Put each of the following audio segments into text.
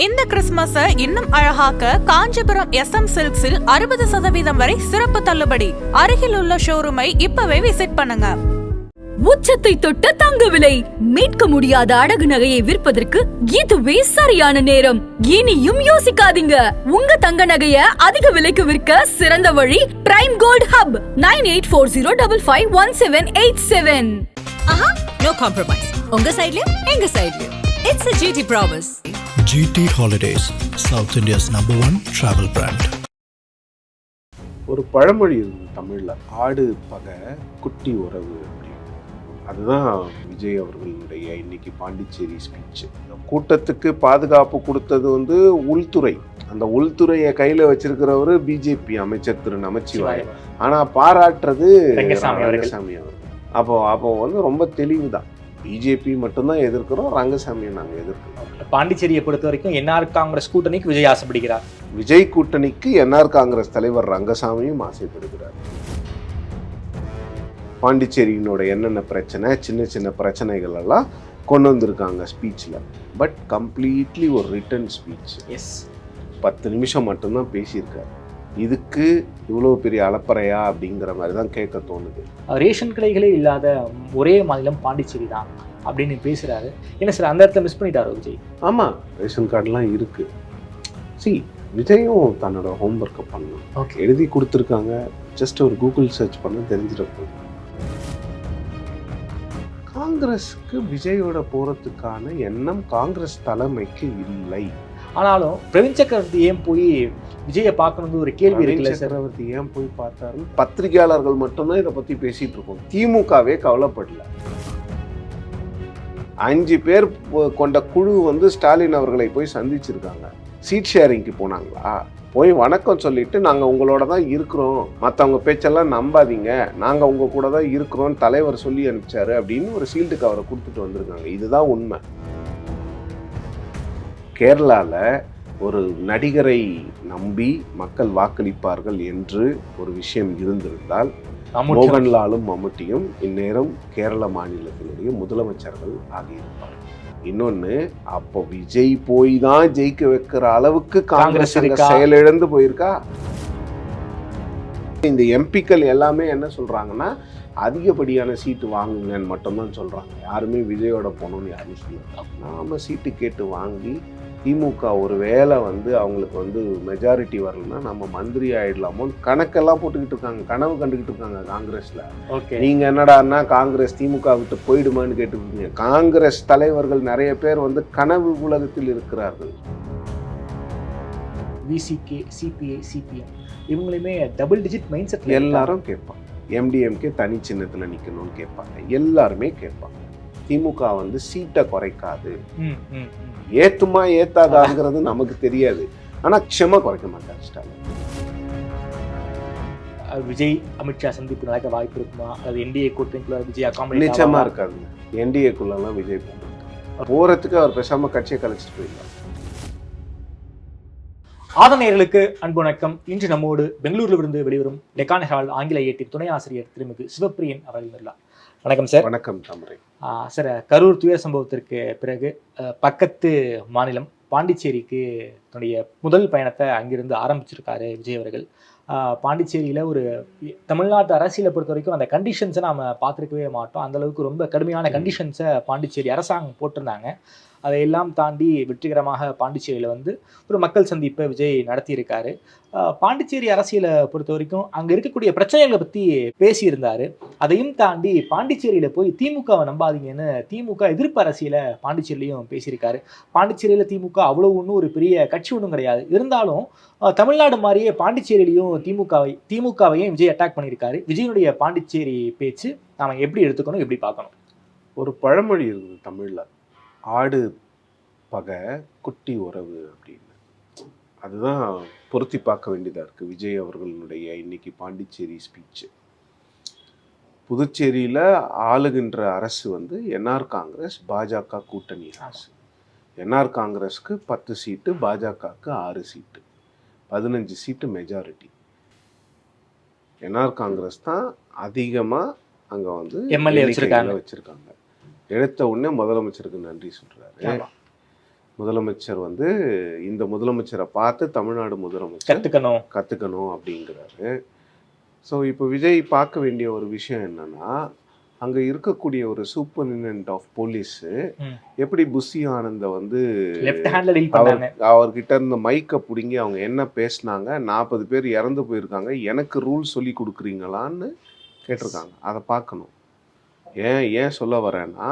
இந்த கிறிஸ்துமஸை இன்னும் அழகாக்க காஞ்சிபுரம் SM சில்க்ஸில் 60% வரை சிறப்பு தள்ளுபடி. அருகில் உள்ள ஷோரூமை இப்பவே விசிட் பண்ணுங்க. உச்சத்தை தொட்ட தங்க விலை, மீட்க முடியாத அடகு நகையை விற்பதற்கு இதுவே சரியான நேரம். இனியும் யோசிக்காதீங்க. உங்க தங்க நகைய அதிக விலைக்கு விற்க சிறந்த வழி பிரைம் கோல்ட் ஹப் 9840551787. ஆஹா, no compromise. உங்க சைடுலயும் எங்க சைடுலயும். It's a GT promise. GT Holidays, South India's #1 travel brand. ஒரு பழமொழி இருக்கு தமிழ்ல, ஆடு பகை குட்டி உறவு அப்படின்னு. அதுதான் விஜய் அவர்களுடைய இன்னைக்கு பாண்டிச்சேரி ஸ்பீச். கூட்டத்துக்கு பாதுகாப்பு கொடுத்தது உள்துறை. அந்த உள்துறையை கையில வச்சிருக்கிறவரு பிஜேபி அமைச்சர் திரு நமச்சிவாய். ஆனா பாராட்டுறது ரங்கசாமி அவர்கள். அப்போ ரொம்ப தெளிவுதான். பிஜேபி மட்டும்தான் எதிர்க்கிறோம், ரங்கசாமியை நாங்கள் எதிர்க்கிறோம். பாண்டிச்சேரியை பொறுத்த வரைக்கும் NR காங்கிரஸ் கூட்டணிக்கு விஜய் ஆசைப்படுகிறார். விஜய் கூட்டணிக்கு NR காங்கிரஸ் தலைவர் ரங்கசாமியும் ஆசைப்படுகிறார். பாண்டிச்சேரியினோட என்னென்ன பிரச்சனை, சின்ன சின்ன பிரச்சனைகள் எல்லாம் கொண்டு வந்திருக்காங்க ஸ்பீச்சில். பட் கம்ப்ளீட்லி ஒரு ரிட்டன் ஸ்பீச். 10 நிமிஷம் மட்டும்தான் பேசியிருக்காரு. இதுக்கு இவ்வளோ பெரிய அலப்பறையா அப்படிங்கிற மாதிரி தான் கேட்க தோணுது. ரேஷன் கடைகளே இல்லாத ஒரே மாநிலம் பாண்டிச்சேரி தான் அப்படின்னு பேசுகிறாரு. என்ன சார், அந்த இடத்துல மிஸ் பண்ணிட்டாரு விஜய்? ஆமாம், ரேஷன் கார்டெலாம் இருக்குது. விஜயும் தன்னோட ஹோம்ஒர்க்கை பண்ணணும். ஓகே, எழுதி கொடுத்துருக்காங்க. ஜஸ்ட் ஒரு கூகுள் சர்ச் பண்ண தெரிஞ்சிடப்போ. காங்கிரஸுக்கு விஜயோட போகிறதுக்கான எண்ணம் காங்கிரஸ் தலைமைக்கு இல்லை. ஆனாலும் பிரவீன் சக்கரவர்த்தி ஏன் போய் விஜயை பார்க்கணும்னு ஒரு கேள்வி இருக்குல்ல. சக்கரவர்த்தி ஏன் போய் பார்த்தாரு? பத்திரிகையாளர்கள் மட்டும்தான் இதை பற்றி பேசிட்டு இருக்கோம். திமுகவே கவலைப்படல. 5 பேர் கொண்ட குழு ஸ்டாலின் அவர்களை போய் சந்திச்சிருக்காங்க. சீட் ஷேரிங்க்கு போனாங்களா? போய் வணக்கம் சொல்லிட்டு நாங்கள் உங்களோட தான் இருக்கிறோம், மற்றவங்க பேச்செல்லாம் நம்பாதீங்க, நாங்கள் உங்கள் கூட தான் இருக்கிறோம் தலைவர் சொல்லி அனுப்பிச்சாரு அப்படின்னு ஒரு சீல்டு கவரை கொடுத்துட்டு வந்திருக்காங்க. இதுதான் உண்மை. கேரளாவில் ஒரு நடிகரை நம்பி மக்கள் வாக்களிப்பார்கள் என்று ஒரு விஷயம் இருந்திருந்தால் மோகன்லாலும் மம்முட்டியும் இந்நேரம் கேரள மாநிலத்தினுடைய முதலமைச்சர்கள் ஆகியிருப்பார். இன்னொன்று, அப்போ விஜய் போய் தான் ஜெயிக்க வைக்கிற அளவுக்கு காங்கிரஸ் செயலிழந்து போயிருக்கா. இந்த எம்பிக்கள் எல்லாமே என்ன சொல்றாங்கன்னா, அதிகப்படியான சீட்டு வாங்குங்கன்னு மட்டும்தான் சொல்றாங்க. யாருமே விஜயோட போகணும்னு யாரும் சொல்லுவாங்க. நாம சீட்டு கேட்டு வாங்கி திமுக ஒரு வேளை அவங்களுக்கு மெஜாரிட்டி வரலன்னா நம்ம மந்திரி ஆயிடலாமோன்னு கணக்கெல்லாம் போட்டுக்கிட்டு இருக்காங்க, கனவு கண்டுகிட்டு இருக்காங்க காங்கிரஸ்ல. நீங்க என்னடான்னா காங்கிரஸ் திமுக விட்டு போயிடுமான்னு கேட்டுருக்கீங்க. காங்கிரஸ் தலைவர்கள் நிறைய பேர் கனவு உலகத்தில் இருக்கிறார்கள். விசிகே, சிபிஐ, சிபிஎம் இவங்களுமே டபுள் டிஜிட் மைண்ட் செட். எல்லாரும் கேட்பாங்க. MDMK தனி சின்னத்துல நிக்கணும்னு கேட்பாங்க. எல்லாருமே கேட்பாங்க. திமுக சீட்டை குறைக்காது. ஏத்துமா ஏத்தாதாங்கிறது நமக்கு தெரியாது. ஆனா க்ஷம குறைக்க மாட்டார் ஸ்டாலின். விஜய் அமித்ஷா சந்திப்பு நடக்க வாய்ப்பு இருக்குமா? அது NDA கூட்டணிக்குள்ள விஜய் அகாமடேட் நிச்சயமா இருக்காது. NDAக்குள்ளலாம் விஜய் போறதுக்கு அவர் பேசாம கட்சியை கலைச்சிட்டு போயிடலாம். ஆதனையர்களுக்கு அன்பு வணக்கம். இன்று நம்மோடு பெங்களூரிலிருந்து வெளிவரும் டெக்கான் ஹெரால்ட் ஆங்கில ஏட்டின் துணை ஆசிரியர் திருமிகு சிவப்பிரியன் அவர்கள் இருந்தார். வணக்கம் சார். வணக்கம் தாமரை சார், கரூர் துயர் சம்பவத்திற்கு பிறகு பக்கத்து மாநிலம் பாண்டிச்சேரிக்கு தன்னுடைய முதல் பயணத்தை அங்கிருந்து ஆரம்பிச்சிருக்காரு விஜய் அவர்கள். பாண்டிச்சேரியில் ஒரு தமிழ்நாட்டு அரசியலை பொறுத்த வரைக்கும் அந்த கண்டிஷன்ஸை நாம் பார்த்துருக்கவே மாட்டோம். அந்தளவுக்கு ரொம்ப கடுமையான கண்டிஷன்ஸை பாண்டிச்சேரி அரசாங்கம் போட்டிருந்தாங்க. அதையெல்லாம் தாண்டி வெற்றிகரமாக பாண்டிச்சேரியில் ஒரு மக்கள் சந்திப்பை விஜய் நடத்தியிருக்காரு. பாண்டிச்சேரி அரசியலை பொறுத்த வரைக்கும் அங்கே இருக்கக்கூடிய பிரச்சனைகளை பற்றி பேசியிருந்தார். அதையும் தாண்டி பாண்டிச்சேரியில் போய் திமுகவை நம்பாதீங்கன்னு திமுக எதிர்ப்பு அரசியலை பாண்டிச்சேரியிலையும் பேசியிருக்காரு. பாண்டிச்சேரியில் திமுக அவ்வளோ ஒன்றும் ஒரு பெரிய கட்சி ஒன்றும் கிடையாது. இருந்தாலும் தமிழ்நாடு மாதிரியே பாண்டிச்சேரியிலையும் திமுகவையும் விஜய் அட்டாக் பண்ணியிருக்காரு. விஜயனுடைய பாண்டிச்சேரி பேச்சு நாம் எப்படி எடுத்துக்கணும், எப்படி பார்க்கணும்? ஒரு பழமொழி இருக்குது தமிழில், ஆடு பகை குட்டி உறவு அப்படின்னு. அதுதான் பொருத்தி பார்க்க வேண்டியதாக இருக்குது விஜய் அவர்களுடைய இன்னைக்கு பாண்டிச்சேரி ஸ்பீச்சு. புதுச்சேரியில் ஆளுகின்ற அரசு NR காங்கிரஸ் பாஜக கூட்டணி அரசு. NR காங்கிரஸ்க்கு 10 சீட்டு, பாஜகவுக்கு 6 சீட்டு, 15 சீட்டு மெஜாரிட்டி. NR காங்கிரஸ் தான் அதிகமாக அங்கே எம்எல்ஏ வச்சிருக்காங்க. எடுத்த உடனே முதலமைச்சருக்கு நன்றி சொல்றாரு. முதலமைச்சர் வந்து இந்த முதலமைச்சரை பார்த்து தமிழ்நாடு முதலமைச்சர் கற்றுக்கணும் அப்படிங்கிறாரு. ஸோ இப்போ விஜய் பார்க்க வேண்டிய ஒரு விஷயம் என்னன்னா, அங்கே இருக்கக்கூடிய ஒரு சூப்பரிண்டென்டென்ட் ஆஃப் போலீஸு எப்படி புஷி ஆனந்த வந்து அவர்கிட்ட இருந்த மைக்கை பிடுங்கி அவங்க என்ன பேசினாங்க, 40 பேர் இறந்து போயிருக்காங்க, எனக்கு ரூல் சொல்லி கொடுக்குறீங்களான்னு கேட்டிருக்காங்க. அதை பார்க்கணும். ஏன் சொல்ல வரேன்னா,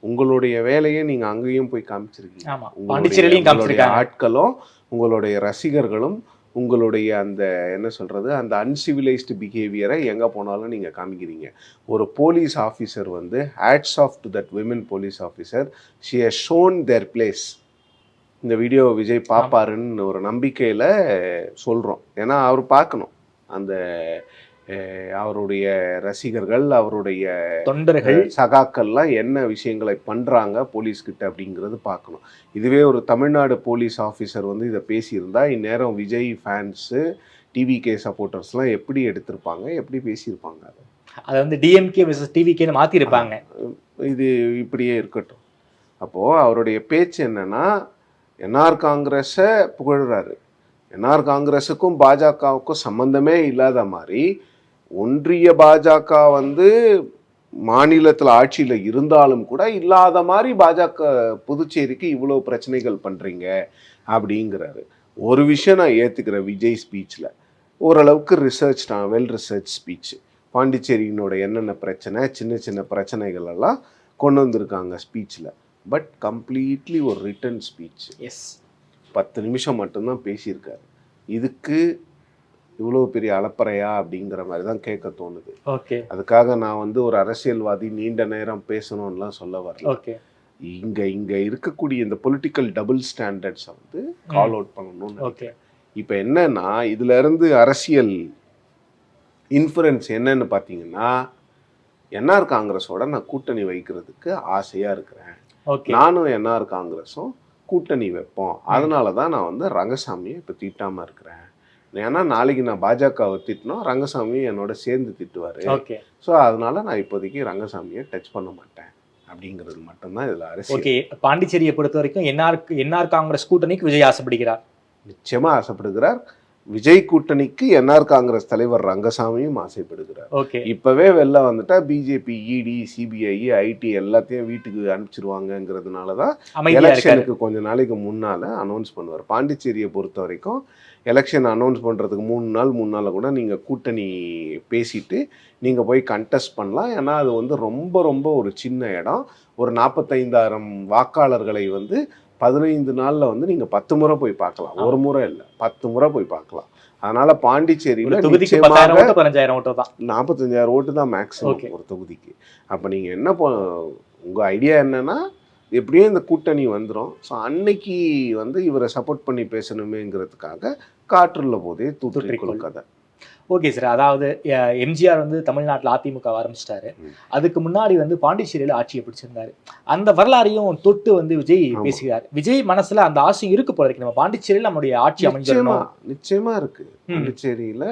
உங்களுடைய வேலையை நீங்கள் அங்கேயும் போய் காமிச்சிருக்கீங்க. உங்களுடைய ஆட்களும் உங்களுடைய ரசிகர்களும் உங்களுடைய அந்த என்ன சொல்கிறது, அந்த அன்சிவிலைஸ்டு பிஹேவியரை எங்கே போனாலும் நீங்கள் காமிக்கிறீங்க. ஒரு போலீஸ் ஆஃபீஸர் வந்து hats off to that women police officer, she has shown their place. இந்த வீடியோ விஜய் பார்ப்பாருன்னு ஒரு நம்பிக்கையில் சொல்கிறோம். ஏன்னா அவர் பார்க்கணும் அந்த அவருடைய ரசிகர்கள், அவருடைய தொண்டர்கள், சகாக்கள்லாம் என்ன விஷயங்களை பண்ணுறாங்க போலீஸ்கிட்ட அப்படிங்கிறது பார்க்கணும். இதுவே ஒரு தமிழ்நாடு போலீஸ் ஆஃபீஸர் வந்து இதை பேசியிருந்தா இந்நேரம் விஜய் ஃபேன்ஸு, டிவிகே சப்போர்ட்டர்ஸ்லாம் எப்படி எடுத்திருப்பாங்க, எப்படி பேசியிருப்பாங்க. அதை வந்து டிஎம்கே வெர்சஸ் டிவிகேன்னு மாற்றிருப்பாங்க. இது இப்படியே இருக்கட்டும். அப்போது அவருடைய பேச்சு என்னென்னா, என்ஆர் காங்கிரஸை புகழ்கிறாரு. என்ஆர் காங்கிரஸுக்கும் பாஜகவுக்கும் சம்மந்தமே இல்லாத மாதிரி ஒன்றிய பாஜக வந்து மாநிலத்தில் ஆட்சியில் இருந்தாலும் கூட இல்லாத மாதிரி பாஜக புதுச்சேரிக்கு இவ்வளோ பிரச்சனைகள் பண்ணுறீங்க அப்படிங்கிறாரு. ஒரு விஷயம் நான் ஏற்றுக்கிறேன், விஜய் ஸ்பீச்சில் ஓரளவுக்கு வெல் ரிசர்ச் ஸ்பீச். பாண்டிச்சேரியினோட என்னென்ன பிரச்சனை, சின்ன சின்ன பிரச்சனைகள் எல்லாம் கொண்டு வந்திருக்காங்க ஸ்பீச்சில். பட் கம்ப்ளீட்லி ஒரு ரிட்டன் ஸ்பீச். 10 நிமிஷம் மட்டும்தான் பேசியிருக்காரு. இதுக்கு இவ்வளோ பெரிய அலப்பறையா அப்படிங்கிற மாதிரி தான் கேட்க தோணுது. அதுக்காக நான் வந்து ஒரு அரசியல்வாதி நீண்ட நேரம் பேசணும்லாம் சொல்ல வரல. இங்கே இருக்கக்கூடிய இந்த பொலிட்டிக்கல் டபுள் ஸ்டாண்டர்ட்ஸை வந்து கால் அவுட் பண்ணணும்னு. இப்போ என்னன்னா, இதுல இருந்து அரசியல் இன்ஃபுரன்ஸ் என்னன்னு பார்த்தீங்கன்னா, என்ஆர் காங்கிரஸோட நான் கூட்டணி வைக்கிறதுக்கு ஆசையாக இருக்கிறேன். நானும் என்ஆர் காங்கிரஸும் கூட்டணி வைப்போம். அதனால தான் நான் வந்து ரங்கசாமியை இப்போ திட்டாமல் இருக்கிறேன். ஏன்னா நாளைக்கு நான் பாஜகவை திட்டினோம், ரங்கசாமி என்னோட சேர்ந்து திட்டுவார். ஸோ அதனால நான் இப்போதைக்கு ரங்கசாமியை டச் பண்ண மாட்டேன் அப்படிங்கிறது மட்டும்தான் இதில் அரசியல். பாண்டிச்சேரியை பொறுத்த வரைக்கும் என்ஆர் காங்கிரஸ் கூட்டணிக்கு விஜய் ஆசைப்படுகிறார். நிச்சயமாக ஆசைப்படுகிறார். விஜய் கூட்டணிக்கு என்ஆர் காங்கிரஸ் தலைவர் ரங்கசாமியும் ஆசைப்படுகிறார். இப்பவே வெளில வந்துட்டா பிஜேபி, இடி, சிபிஐ, ஐடி எல்லாத்தையும் வீட்டுக்கு அனுப்பிச்சிருவாங்கிறதுனால தான் எலெக்ஷனுக்கு கொஞ்ச நாளைக்கு முன்னால அனௌன்ஸ் பண்ணுவார். பாண்டிச்சேரியை பொறுத்த வரைக்கும் எலெக்ஷன் அனௌன்ஸ் பண்ணுறதுக்கு 3 நாள் கூட நீங்கள் கூட்டணி பேசிட்டு நீங்கள் போய் கண்டெஸ்ட் பண்ணலாம். ஏன்னா அது வந்து ரொம்ப ரொம்ப ஒரு சின்ன இடம். ஒரு 45,000 வாக்காளர்களை வந்து 15 நாளில் வந்து நீங்கள் 10 முறை போய் பார்க்கலாம். ஒரு முறை இல்லை, 10 முறை போய் பார்க்கலாம். அதனால பாண்டிச்சேரியில் 45,000 ஓட்டு தான் மேக்ஸிமம் ஒரு தொகுதிக்கு. அப்போ நீங்கள் என்ன உங்கள் ஐடியா என்னன்னா, எப்படியும் இந்த கூட்டணி வந்துடும். ஸோ அன்னைக்கு வந்து இவரை சப்போர்ட் பண்ணி பேசணுமேங்கிறதுக்காக காற்றுள்ள போதே தூத்துக்குள் கதை. ஓகே சார், அதாவது எம்ஜிஆர் வந்து தமிழ்நாட்டில் அதிமுக ஆரம்பிச்சிட்டாரு. அதுக்கு முன்னாடி வந்து பாண்டிச்சேரியில் ஆட்சியை பிடிச்சிருந்தாரு. அந்த வரலாறையும் தொட்டு வந்து விஜய் பேசுகிறார். விஜய் மனசுல அந்த ஆசை இருக்கு போல இருக்கு, நம்ம பாண்டிச்சேரியில் நம்மளுடைய ஆட்சி அமைஞ்சிடணும். நிச்சயமா இருக்கு. பாண்டிச்சேரியில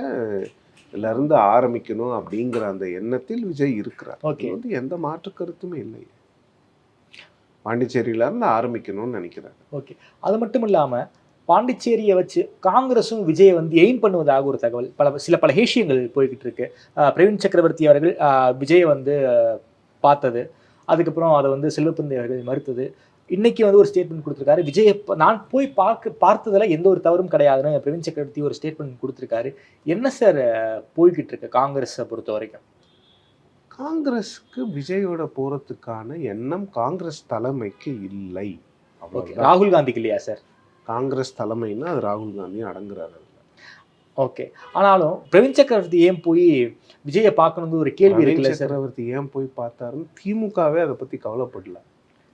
இருந்து ஆரம்பிக்கணும் அப்படிங்கிற அந்த எண்ணத்தில் விஜய் இருக்கிறார். வந்து எந்த மாற்று கருத்துமே இல்லை. பாண்டிச்சேரியில இருந்து ஆரம்பிக்கணும்னு நினைக்கிறாரு. ஓகே, அது மட்டும் இல்லாம பாண்டிச்சேரியை வச்சு காங்கிரஸும் விஜயை வந்து எய்ம் பண்ணுவதாக ஒரு தகவல், சில ஹேஷியங்கள் போய்கிட்டு இருக்கு. பிரவீன் சக்கரவர்த்தி அவர்கள் விஜயை வந்து பார்த்தது, அதுக்கப்புறம் அதை வந்து செல்வப்பிரந்தை அவர்கள் மறுத்தது. இன்னைக்கு வந்து ஒரு ஸ்டேட்மெண்ட் கொடுத்துருக்காரு, விஜயை நான் போய் பார்த்ததுல எந்த ஒரு தவறும் கிடையாதுன்னு பிரவீன் சக்கரவர்த்தி ஒரு ஸ்டேட்மெண்ட் கொடுத்துருக்காரு. என்ன சார் போய்கிட்டு இருக்கு காங்கிரஸை பொறுத்த வரைக்கும்? காங்கிரஸுக்கு விஜயோட போறதுக்கான எண்ணம் காங்கிரஸ் தலைமைக்கு இல்லை. ராகுல் காந்திக்கு இல்லையா சார்? காங்கிரஸ் தலைமைன்னா அது ராகுல் காந்தியும் அடங்குறாரு. ஓகே, ஆனாலும் பிரவீன் சக்கரவர்த்தி ஏன் போய் விஜயை பார்க்கணும்னு ஒரு கேள்வி இருக்குல்ல. சக்கரவர்த்தி ஏன் போய் பார்த்தாருன்னு திமுகவே அதை பத்தி கவலைப்படல.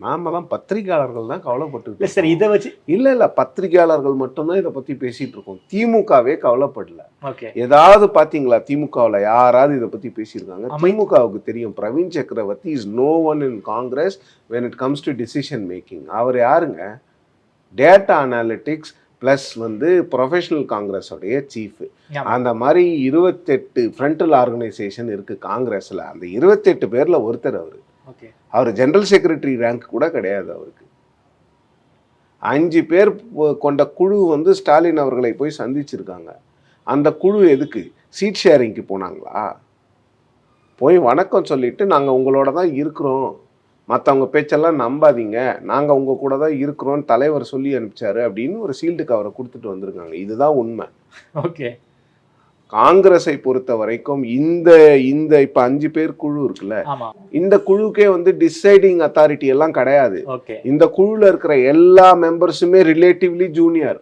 நாம தான் பத்திரிகையாளர்கள் தான் கவலைப்பட்டு சார் இதை வச்சு. இல்ல பத்திரிகையாளர்கள் மட்டும்தான் இதை பத்தி பேசிட்டு இருக்கோம். திமுகவே கவலைப்படல. ஏதாவது பாத்தீங்களா திமுகவில் யாராவது இதை பத்தி பேசியிருக்காங்க? திமுகவுக்கு தெரியும் Praveen Chakravarthy is no one in Congress when it comes to decision making. அவர் யாருங்க? டேட்டா அனாலிட்டிக்ஸ் ப்ளஸ் வந்து ப்ரொஃபஷனல் காங்கிரஸோடைய சீஃப். அந்த மாதிரி 28 ஃப்ரண்டல் ஆர்கனைசேஷன் இருக்குது காங்கிரஸில். அந்த 28 பேரில் ஒருத்தர் அவர். அவர் ஜெனரல் செக்ரட்டரி ரேங்க் கூட கிடையாது அவருக்கு. 5 பேர் கொண்ட குழு வந்து ஸ்டாலின் அவர்களை போய் சந்திச்சிருக்காங்க. அந்த குழு எதுக்கு? சீட் ஷேரிங்க்கு போனாங்களா? போய் வணக்கம் சொல்லிட்டு நாங்கள் உங்களோட தான் இருக்கிறோம், மற்றவங்க பேச்செல்லாம் நம்பாதீங்க, நாங்கள் உங்கள் கூட தான் இருக்கிறோன்னு தலைவர் சொல்லி அனுப்பிச்சாரு அப்படின்னு ஒரு சீல்டு கவரை கொடுத்துட்டு வந்திருக்காங்க. இதுதான் உண்மை. ஓகே. காங்கிரஸை பொறுத்த வரைக்கும் இந்த இந்த இப்போ 5 பேர் குழு இருக்குல்ல, ஆமா. இந்த குழுக்கே வந்து டிசைடிங் அத்தாரிட்டி எல்லாம் கிடையாது. ஓகே. இந்த குழுவில் இருக்கிற எல்லா மெம்பர்ஸுமே ரிலேட்டிவ்லி ஜூனியர்.